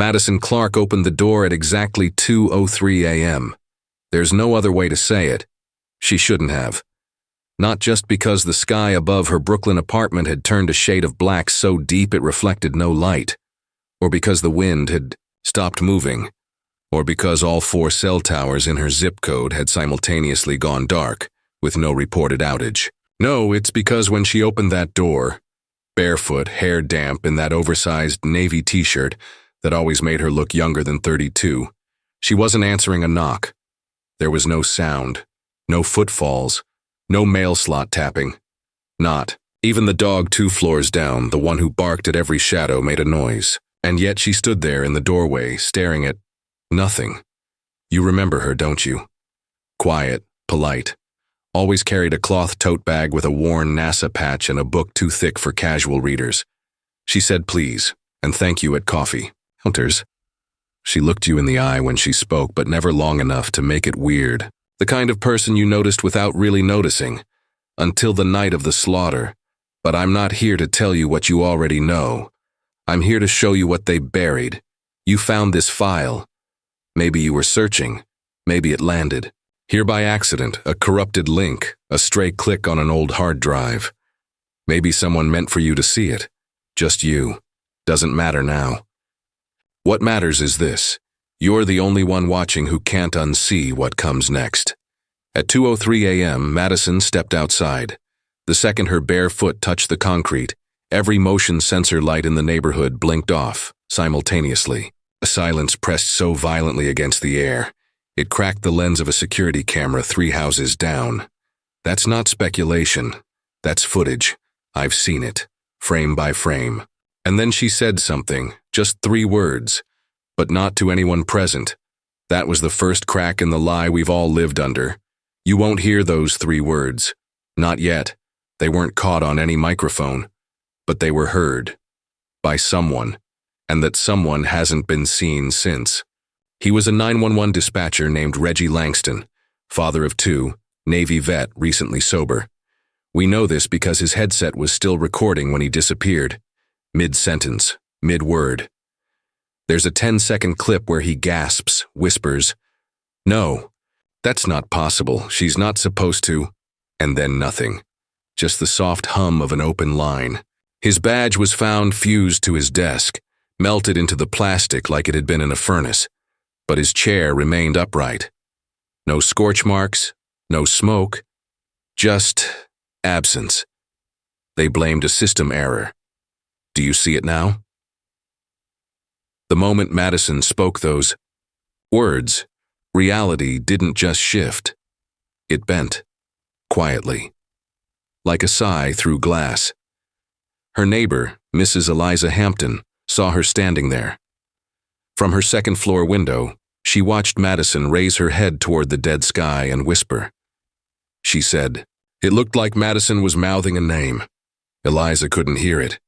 Madison Clark opened the door at exactly 2:03 a.m. There's no other way to say it. She shouldn't have. Not just because the sky above her Brooklyn apartment had turned a shade of black so deep it reflected no light, or because the wind had stopped moving, or because all 4 cell towers in her zip code had simultaneously gone dark, with no reported outage. No, it's because when she opened that door, barefoot, hair damp, in that oversized navy t-shirt that always made her look younger than 32, she wasn't answering a knock. There was no sound, no footfalls, no mail slot tapping. Not. Even the dog 2 floors down, the one who barked at every shadow, made a noise. And yet she stood there in the doorway, staring at nothing. You remember her, don't you? Quiet, polite. Always carried a cloth tote bag with a worn NASA patch and a book too thick for casual readers. She said please and thank you at coffee counters. She looked you in the eye when she spoke, but never long enough to make it weird. The kind of person you noticed without really noticing, until the night of the slaughter. But I'm not here to tell you what you already know. I'm here to show you what they buried. You found this file. Maybe you were searching. Maybe it landed. Here by accident, a corrupted link, a stray click on an old hard drive. Maybe someone meant for you to see it. Just you. Doesn't matter now. What matters is this. You're the only one watching who can't unsee what comes next. At 2:03 a.m., Madison stepped outside. The second her bare foot touched the concrete, every motion sensor light in the neighborhood blinked off, simultaneously. A silence pressed so violently against the air, it cracked the lens of a security camera 3 houses down. That's not speculation. That's footage. I've seen it, frame by frame. And then she said something, just 3 words. But not to anyone present. That was the first crack in the lie we've all lived under. You won't hear those 3 words. Not yet. They weren't caught on any microphone. But they were heard. By someone. And that someone hasn't been seen since. He was a 911 dispatcher named Reggie Langston, father of 2, Navy vet, recently sober. We know this because his headset was still recording when he disappeared. Mid-sentence, mid-word. There's a 10-second clip where he gasps, whispers, "No, that's not possible, she's not supposed to," and then nothing. Just the soft hum of an open line. His badge was found fused to his desk, melted into the plastic like it had been in a furnace, but his chair remained upright. No scorch marks, no smoke, just absence. They blamed a system error. Do you see it now? The moment Madison spoke those words, reality didn't just shift. It bent, quietly, like a sigh through glass. Her neighbor, Mrs. Eliza Hampton, saw her standing there. From her second-floor window, she watched Madison raise her head toward the dead sky and whisper. She said, it looked like Madison was mouthing a name. Eliza couldn't hear it,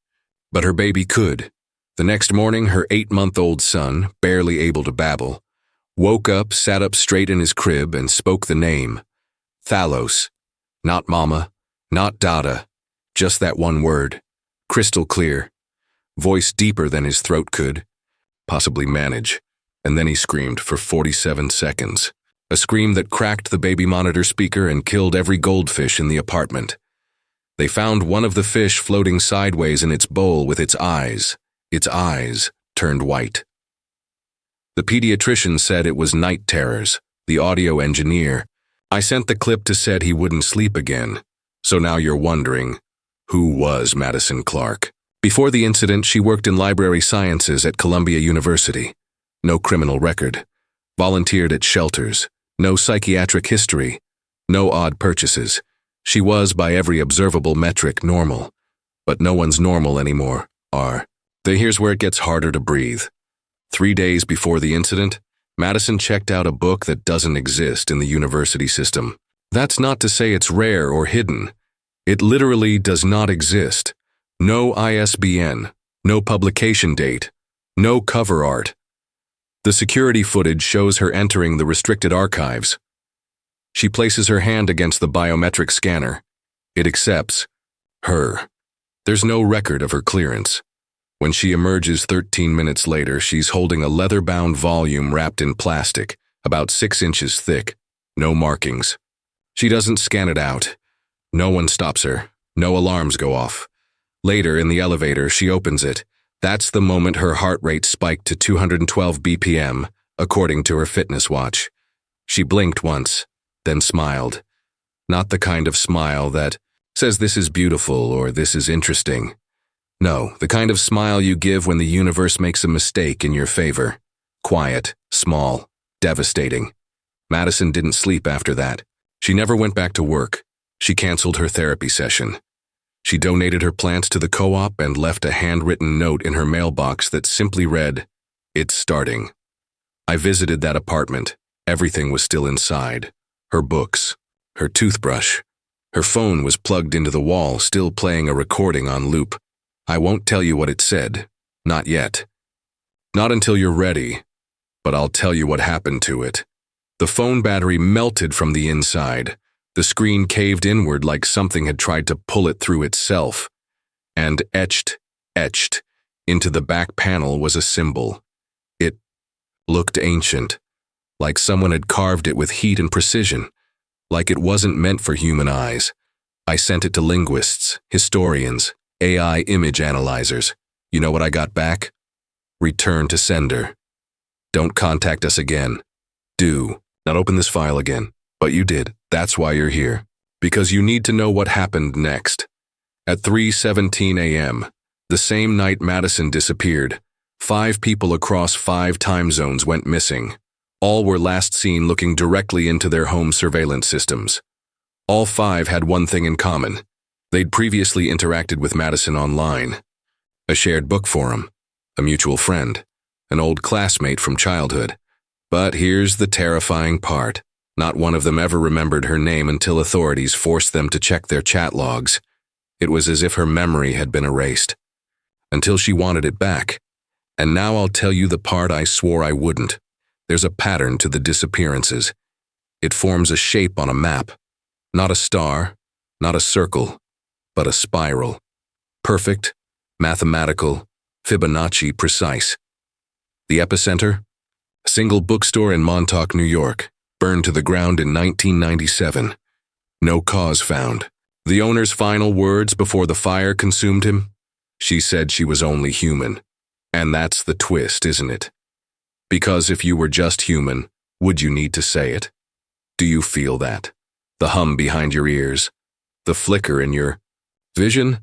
but her baby could. The next morning, her 8-month-old son, barely able to babble, woke up, sat up straight in his crib, and spoke the name. Thalos. Not Mama, not Dada, just that one word. Crystal clear. Voice deeper than his throat could possibly manage. And then he screamed for 47 seconds. A scream that cracked the baby monitor speaker and killed every goldfish in the apartment. They found one of the fish floating sideways in its bowl with its eyes turned white. The pediatrician said it was night terrors. The audio engineer. I sent the clip to said he wouldn't sleep again. So now you're wondering, who was Madison Clark? Before the incident, she worked in library sciences at Columbia University. No criminal record. Volunteered at shelters. No psychiatric history. No odd purchases. She was, by every observable metric, normal. But no one's normal anymore, are. Here's where it gets harder to breathe. 3 days before the incident, Madison checked out a book that doesn't exist in the university system. That's not to say it's rare or hidden. It literally does not exist. No ISBN, no publication date, no cover art. The security footage shows her entering the restricted archives. She places her hand against the biometric scanner. It accepts her. There's no record of her clearance. When she emerges 13 minutes later, she's holding a leather-bound volume wrapped in plastic, about 6 inches thick. No markings. She doesn't scan it out. No one stops her. No alarms go off. Later, in the elevator, she opens it. That's the moment her heart rate spiked to 212 BPM, according to her fitness watch. She blinked once, then smiled. Not the kind of smile that says this is beautiful or this is interesting. No, the kind of smile you give when the universe makes a mistake in your favor. Quiet, small, devastating. Madison didn't sleep after that. She never went back to work. She canceled her therapy session. She donated her plants to the co-op and left a handwritten note in her mailbox that simply read, "It's starting." I visited that apartment. Everything was still inside. Her books, her toothbrush. Her phone was plugged into the wall, still playing a recording on loop. I won't tell you what it said. Not yet. Not until you're ready. But I'll tell you what happened to it. The phone battery melted from the inside. The screen caved inward like something had tried to pull it through itself. And etched into the back panel was a symbol. It looked ancient, like someone had carved it with heat and precision, like it wasn't meant for human eyes. I sent it to linguists, historians, AI image analyzers. You know what I got back? Return to sender. Don't contact us again. Do not open this file again. But you did. That's why you're here. Because you need to know what happened next. At 3:17 a.m., the same night Madison disappeared, 5 people across 5 time zones went missing. All were last seen looking directly into their home surveillance systems. All 5 had one thing in common. They'd previously interacted with Madison online. A shared book forum, a mutual friend, an old classmate from childhood. But here's the terrifying part. Not one of them ever remembered her name until authorities forced them to check their chat logs. It was as if her memory had been erased. Until she wanted it back. And now I'll tell you the part I swore I wouldn't. There's a pattern to the disappearances. It forms a shape on a map. Not a star, not a circle, but a spiral. Perfect, mathematical, Fibonacci precise. The epicenter? A single bookstore in Montauk, New York. Burned to the ground in 1997. No cause found. The owner's final words before the fire consumed him? She said she was only human. And that's the twist, isn't it? Because if you were just human, would you need to say it? Do you feel that? The hum behind your ears? The flicker in your vision?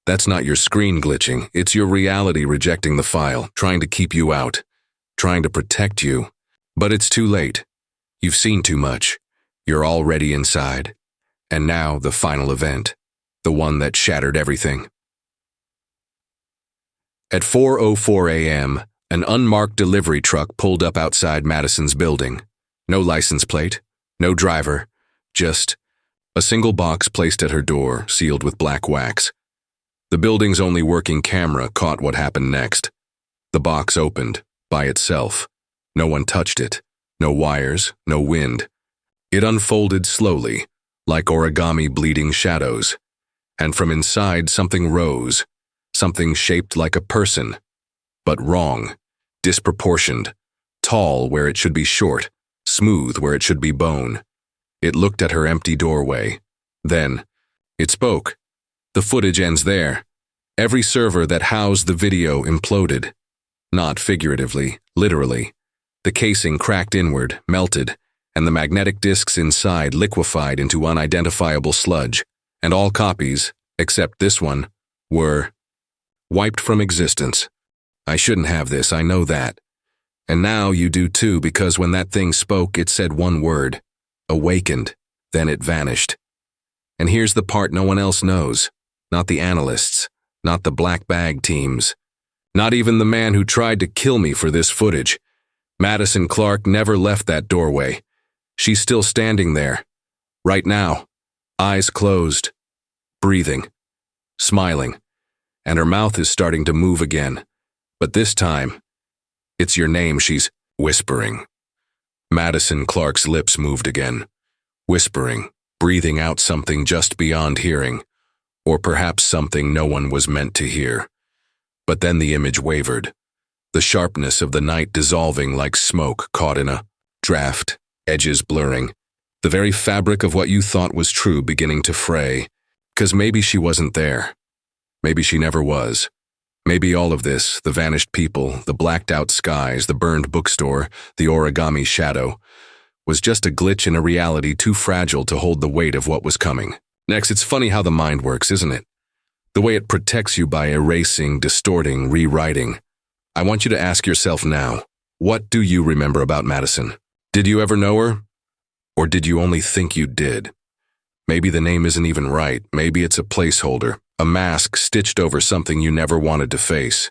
That's not your screen glitching. It's your reality rejecting the file, trying to keep you out, trying to protect you. But it's too late. You've seen too much. You're already inside. And now the final event, the one that shattered everything. At 4:04 a.m., an unmarked delivery truck pulled up outside Madison's building. No license plate, no driver, just a single box placed at her door, sealed with black wax. The building's only working camera caught what happened next. The box opened, by itself. No one touched it. No wires, no wind. It unfolded slowly, like origami bleeding shadows. And from inside something rose, something shaped like a person. But wrong, disproportioned, tall where it should be short, smooth where it should be bone. It looked at her empty doorway. Then, it spoke. The footage ends there. Every server that housed the video imploded. Not figuratively, literally. The casing cracked inward, melted, and the magnetic disks inside liquefied into unidentifiable sludge, and all copies, except this one, were wiped from existence. I shouldn't have this, I know that. And now you do too, because when that thing spoke, it said one word, awakened, then it vanished. And here's the part no one else knows, not the analysts, not the black bag teams, not even the man who tried to kill me for this footage. Madison Clark never left that doorway. She's still standing there, right now, eyes closed, breathing, smiling, and her mouth is starting to move again. But this time, it's your name she's whispering. Madison Clark's lips moved again, whispering, breathing out something just beyond hearing, or perhaps something no one was meant to hear. But then the image wavered, the sharpness of the night dissolving like smoke caught in a draft, edges blurring, the very fabric of what you thought was true beginning to fray, 'cause maybe she wasn't there. Maybe she never was. Maybe all of this, the vanished people, the blacked-out skies, the burned bookstore, the origami shadow, was just a glitch in a reality too fragile to hold the weight of what was coming. Next, it's funny how the mind works, isn't it? The way it protects you by erasing, distorting, rewriting. I want you to ask yourself now, what do you remember about Madison? Did you ever know her? Or did you only think you did? Maybe the name isn't even right. Maybe it's a placeholder, a mask stitched over something you never wanted to face.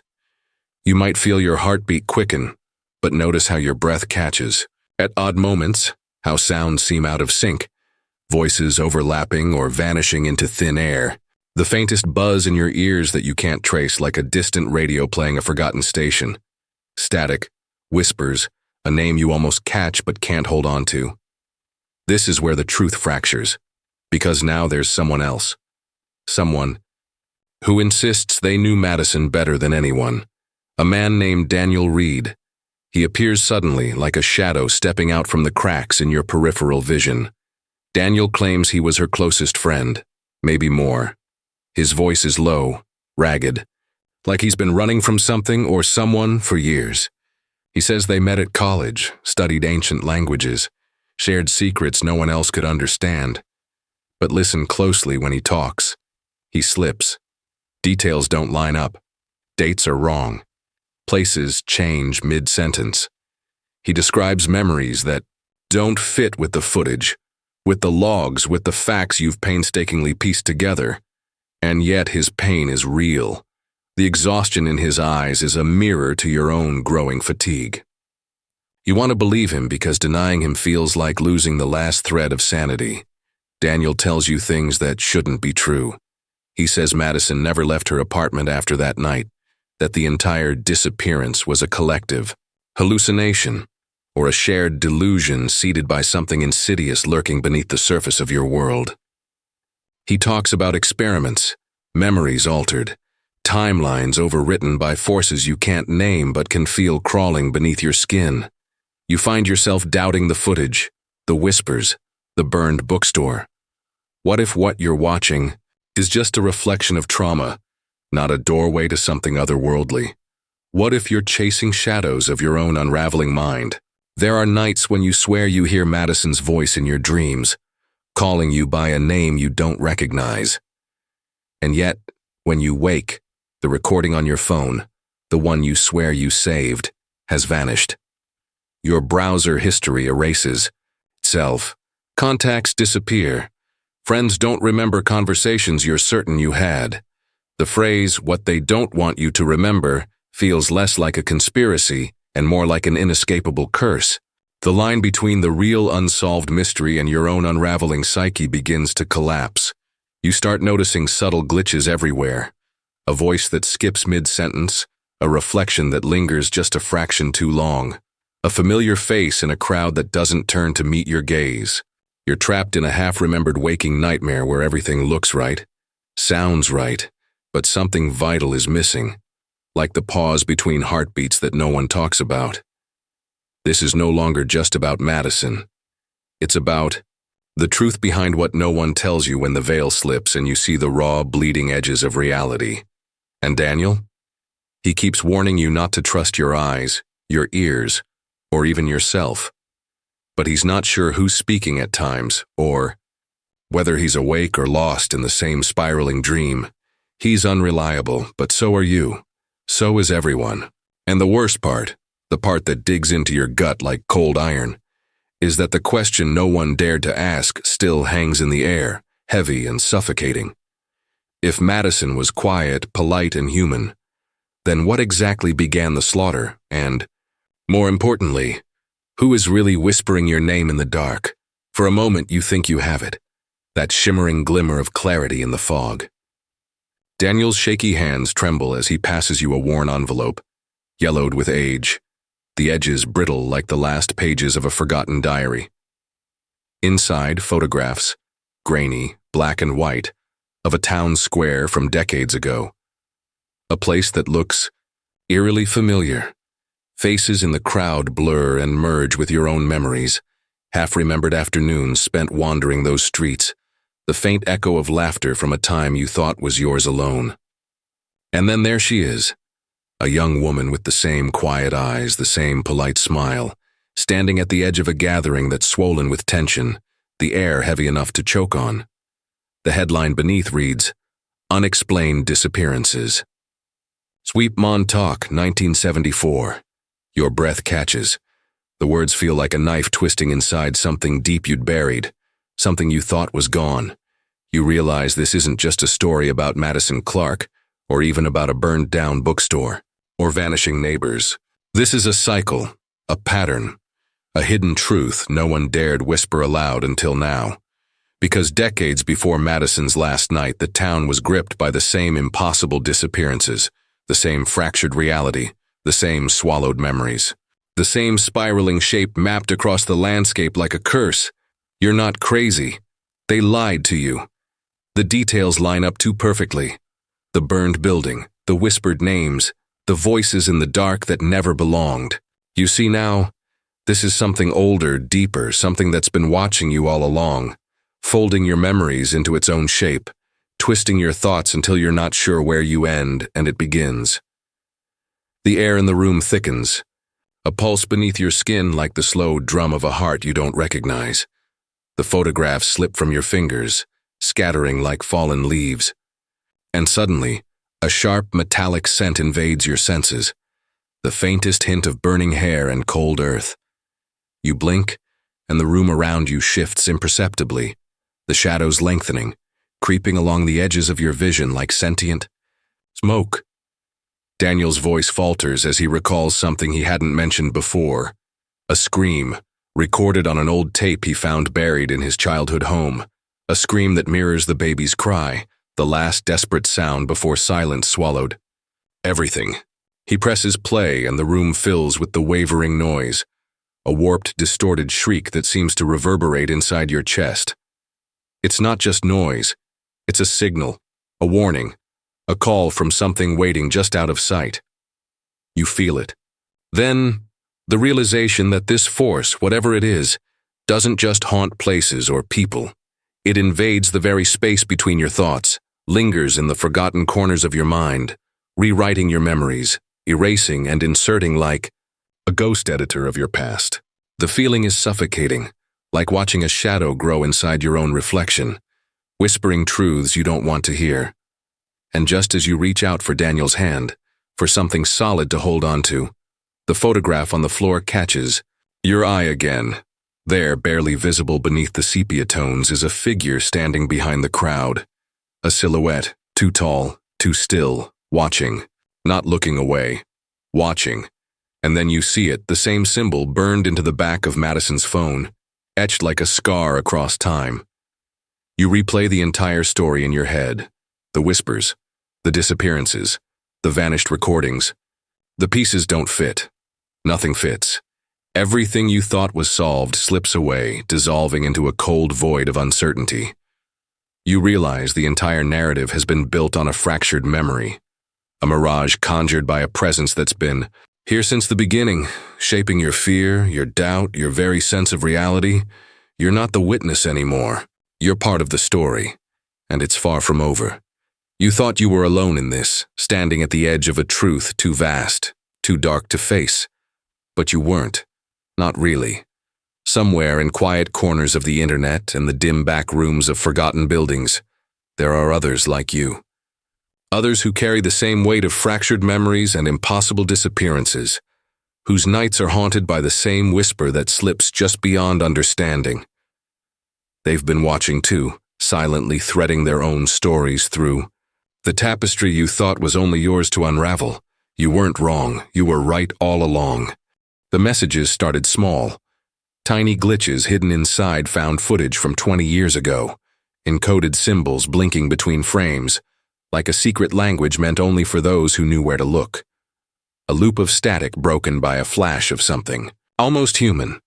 You might feel your heartbeat quicken, but notice how your breath catches. At odd moments, how sounds seem out of sync, voices overlapping or vanishing into thin air. The faintest buzz in your ears that you can't trace, like a distant radio playing a forgotten station. Static, whispers, a name you almost catch but can't hold on to. This is where the truth fractures, because now there's someone else. Someone who insists they knew Madison better than anyone. A man named Daniel Reed. He appears suddenly, like a shadow stepping out from the cracks in your peripheral vision. Daniel claims he was her closest friend, maybe more. His voice is low, ragged, like he's been running from something or someone for years. He says they met at college, studied ancient languages, shared secrets no one else could understand. But listen closely when he talks. He slips. Details don't line up. Dates are wrong. Places change mid-sentence. He describes memories that don't fit with the footage, with the logs, with the facts you've painstakingly pieced together. And yet his pain is real. The exhaustion in his eyes is a mirror to your own growing fatigue. You want to believe him because denying him feels like losing the last thread of sanity. Daniel tells you things that shouldn't be true. He says Madison never left her apartment after that night, that the entire disappearance was a collective hallucination or a shared delusion seeded by something insidious lurking beneath the surface of your world. He talks about experiments, memories altered, timelines overwritten by forces you can't name but can feel crawling beneath your skin. You find yourself doubting the footage, the whispers, the burned bookstore. What if what you're watching is just a reflection of trauma, not a doorway to something otherworldly? What if you're chasing shadows of your own unraveling mind? There are nights when you swear you hear Madison's voice in your dreams, calling you by a name you don't recognize. And yet, when you wake, the recording on your phone, the one you swear you saved, has vanished. Your browser history erases itself. Contacts disappear. Friends don't remember conversations you're certain you had. The phrase, "what they don't want you to remember," feels less like a conspiracy and more like an inescapable curse. The line between the real unsolved mystery and your own unraveling psyche begins to collapse. You start noticing subtle glitches everywhere. A voice that skips mid-sentence, a reflection that lingers just a fraction too long, a familiar face in a crowd that doesn't turn to meet your gaze. You're trapped in a half-remembered waking nightmare where everything looks right, sounds right, but something vital is missing, like the pause between heartbeats that no one talks about. This is no longer just about Madison. It's about the truth behind what no one tells you when the veil slips and you see the raw, bleeding edges of reality. And Daniel? He keeps warning you not to trust your eyes, your ears, or even yourself. But he's not sure who's speaking at times, or whether he's awake or lost in the same spiraling dream. He's unreliable, but so are you. So is everyone. And the worst part, the part that digs into your gut like cold iron, is that the question no one dared to ask still hangs in the air, heavy and suffocating. If Madison was quiet, polite, and human, then what exactly began the slaughter? And, more importantly, who is really whispering your name in the dark? For a moment you think you have it, that shimmering glimmer of clarity in the fog. Daniel's shaky hands tremble as he passes you a worn envelope, yellowed with age, the edges brittle like the last pages of a forgotten diary. Inside, photographs, grainy, black and white, of a town square from decades ago. A place that looks eerily familiar. Faces in the crowd blur and merge with your own memories. Half-remembered afternoons spent wandering those streets. The faint echo of laughter from a time you thought was yours alone. And then there she is, a young woman with the same quiet eyes, the same polite smile, standing at the edge of a gathering that's swollen with tension, the air heavy enough to choke on. The headline beneath reads, "Unexplained Disappearances." Sweep Montauk, 1974. Your breath catches. The words feel like a knife twisting inside something deep you'd buried, something you thought was gone. You realize this isn't just a story about Madison Clark, or even about a burned-down bookstore, or vanishing neighbors. This is a cycle, a pattern, a hidden truth no one dared whisper aloud until now. Because decades before Madison's last night, the town was gripped by the same impossible disappearances, the same fractured reality, the same swallowed memories, the same spiraling shape mapped across the landscape like a curse. You're not crazy. They lied to you. The details line up too perfectly. The burned building, the whispered names, the voices in the dark that never belonged. You see now, this is something older, deeper, something that's been watching you all along, folding your memories into its own shape, twisting your thoughts until you're not sure where you end and it begins. The air in the room thickens, a pulse beneath your skin like the slow drum of a heart you don't recognize. The photographs slip from your fingers, scattering like fallen leaves. And suddenly, a sharp metallic scent invades your senses, the faintest hint of burning hair and cold earth. You blink, and the room around you shifts imperceptibly, the shadows lengthening, creeping along the edges of your vision like sentient smoke. Daniel's voice falters as he recalls something he hadn't mentioned before. A scream, recorded on an old tape he found buried in his childhood home. A scream that mirrors the baby's cry, the last desperate sound before silence swallowed everything. He presses play and the room fills with the wavering noise, a warped, distorted shriek that seems to reverberate inside your chest. It's not just noise, it's a signal, a warning, a call from something waiting just out of sight. You feel it. Then, the realization that this force, whatever it is, doesn't just haunt places or people. It invades the very space between your thoughts, lingers in the forgotten corners of your mind, rewriting your memories, erasing and inserting like a ghost editor of your past. The feeling is suffocating, like watching a shadow grow inside your own reflection, whispering truths you don't want to hear. And just as you reach out for Daniel's hand, for something solid to hold on to, the photograph on the floor catches your eye again. There, barely visible beneath the sepia tones, is a figure standing behind the crowd. A silhouette, too tall, too still, watching, not looking away, watching. And then you see it, the same symbol burned into the back of Madison's phone, etched like a scar across time. You replay the entire story in your head, the whispers, the disappearances, the vanished recordings. The pieces don't fit. Nothing fits. Everything you thought was solved slips away, dissolving into a cold void of uncertainty. You realize the entire narrative has been built on a fractured memory, a mirage conjured by a presence that's been here since the beginning, shaping your fear, your doubt, your very sense of reality. You're not the witness anymore. You're part of the story, and it's far from over. You thought you were alone in this, standing at the edge of a truth too vast, too dark to face. But you weren't. Not really. Somewhere in quiet corners of the internet and the dim back rooms of forgotten buildings, there are others like you. Others who carry the same weight of fractured memories and impossible disappearances, whose nights are haunted by the same whisper that slips just beyond understanding. They've been watching too, silently threading their own stories through the tapestry you thought was only yours to unravel. You weren't wrong, you were right all along. The messages started small. Tiny glitches hidden inside found footage from 20 years ago, encoded symbols blinking between frames, like a secret language meant only for those who knew where to look. A loop of static broken by a flash of something, almost human.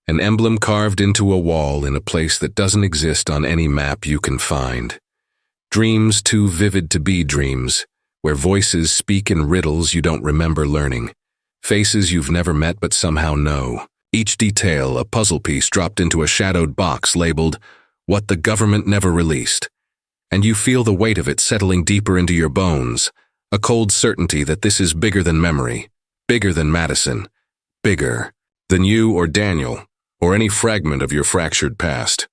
An emblem carved into a wall in a place that doesn't exist on any map you can find. Dreams too vivid to be dreams, where voices speak in riddles you don't remember learning, faces you've never met but somehow know. Each detail a puzzle piece dropped into a shadowed box labeled, "What the government never released." And you feel the weight of it settling deeper into your bones, a cold certainty that this is bigger than memory, bigger than Madison, bigger than you or Daniel, or any fragment of your fractured past.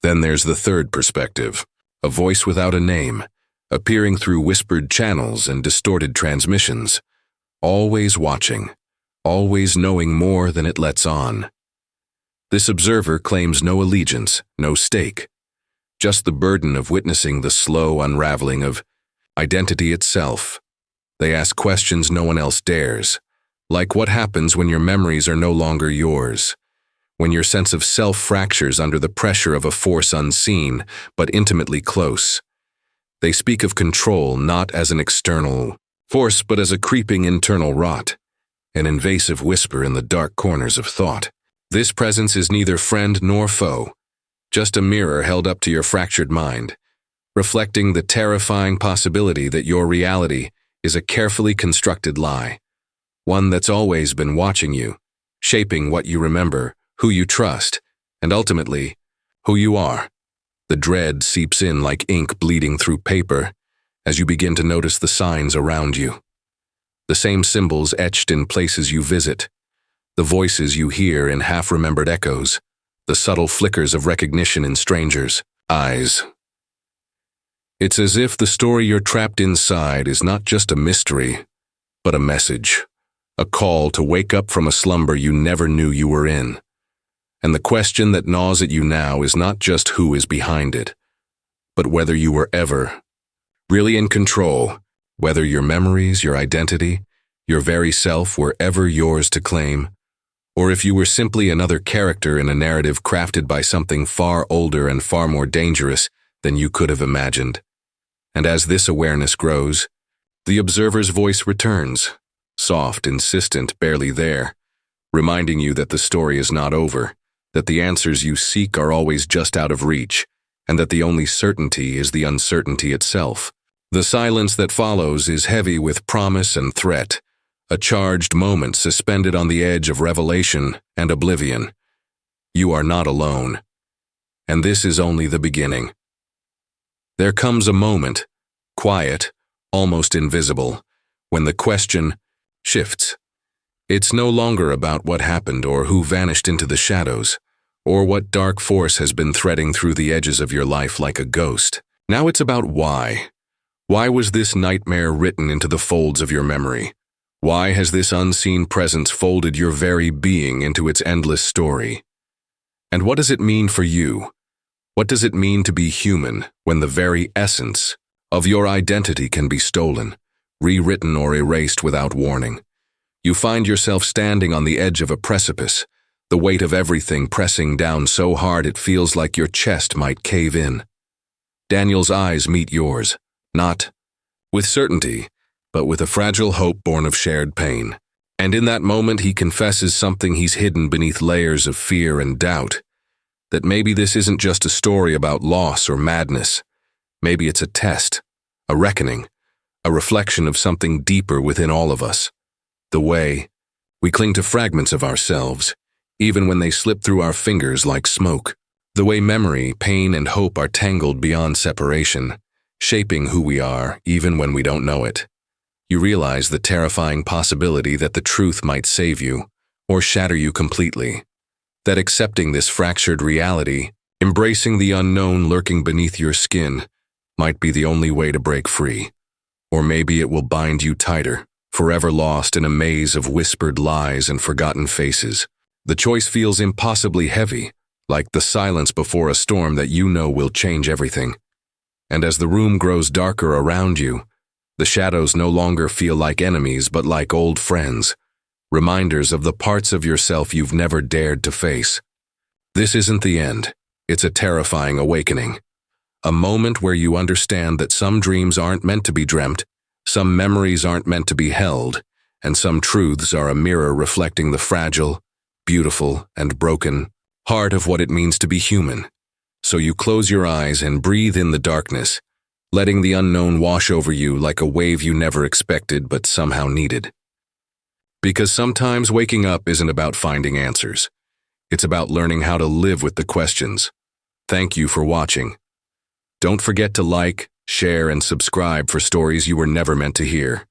Then there's the third perspective, a voice without a name, appearing through whispered channels and distorted transmissions, always watching, always knowing more than it lets on. This observer claims no allegiance, no stake, just the burden of witnessing the slow unraveling of identity itself. They ask questions no one else dares, like what happens when your memories are no longer yours, when your sense of self fractures under the pressure of a force unseen but intimately close. They speak of control not as an external force but as a creeping internal rot, an invasive whisper in the dark corners of thought. This presence is neither friend nor foe, just a mirror held up to your fractured mind, reflecting the terrifying possibility that your reality is a carefully constructed lie, one that's always been watching you, shaping what you remember, who you trust, and ultimately, who you are. The dread seeps in like ink bleeding through paper as you begin to notice the signs around you. The same symbols etched in places you visit, the voices you hear in half-remembered echoes, the subtle flickers of recognition in strangers' eyes. It's as if the story you're trapped inside is not just a mystery, but a message, a call to wake up from a slumber you never knew you were in. And the question that gnaws at you now is not just who is behind it, but whether you were ever really in control, whether your memories, your identity, your very self were ever yours to claim, or if you were simply another character in a narrative crafted by something far older and far more dangerous than you could have imagined. And as this awareness grows, the observer's voice returns, soft, insistent, barely there, reminding you that the story is not over, that the answers you seek are always just out of reach, and that the only certainty is the uncertainty itself. The silence that follows is heavy with promise and threat, a charged moment suspended on the edge of revelation and oblivion. You are not alone, and this is only the beginning. There comes a moment, quiet, almost invisible, when the question shifts. It's no longer about what happened or who vanished into the shadows, or what dark force has been threading through the edges of your life like a ghost. Now it's about why. Why was this nightmare written into the folds of your memory? Why has this unseen presence folded your very being into its endless story? And what does it mean for you? What does it mean to be human when the very essence of your identity can be stolen, rewritten or erased without warning? You find yourself standing on the edge of a precipice, the weight of everything pressing down so hard it feels like your chest might cave in. Daniel's eyes meet yours, not with certainty, but with a fragile hope born of shared pain. And in that moment he confesses something he's hidden beneath layers of fear and doubt, that maybe this isn't just a story about loss or madness. Maybe it's a test, a reckoning, a reflection of something deeper within all of us. The way we cling to fragments of ourselves, even when they slip through our fingers like smoke. The way memory, pain, and hope are tangled beyond separation, shaping who we are even when we don't know it. You realize the terrifying possibility that the truth might save you, or shatter you completely. That accepting this fractured reality, embracing the unknown lurking beneath your skin, might be the only way to break free. Or maybe it will bind you tighter, forever lost in a maze of whispered lies and forgotten faces. The choice feels impossibly heavy, like the silence before a storm that you know will change everything. And as the room grows darker around you, the shadows no longer feel like enemies but like old friends, reminders of the parts of yourself you've never dared to face. This isn't the end. It's a terrifying awakening. A moment where you understand that some dreams aren't meant to be dreamt, some memories aren't meant to be held, and some truths are a mirror reflecting the fragile, beautiful, and broken heart of what it means to be human. So you close your eyes and breathe in the darkness, letting the unknown wash over you like a wave you never expected but somehow needed. Because sometimes waking up isn't about finding answers. It's about learning how to live with the questions. Thank you for watching. Don't forget to like, share, and subscribe for stories you were never meant to hear.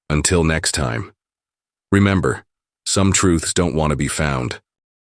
Until next time. Remember, some truths don't want to be found.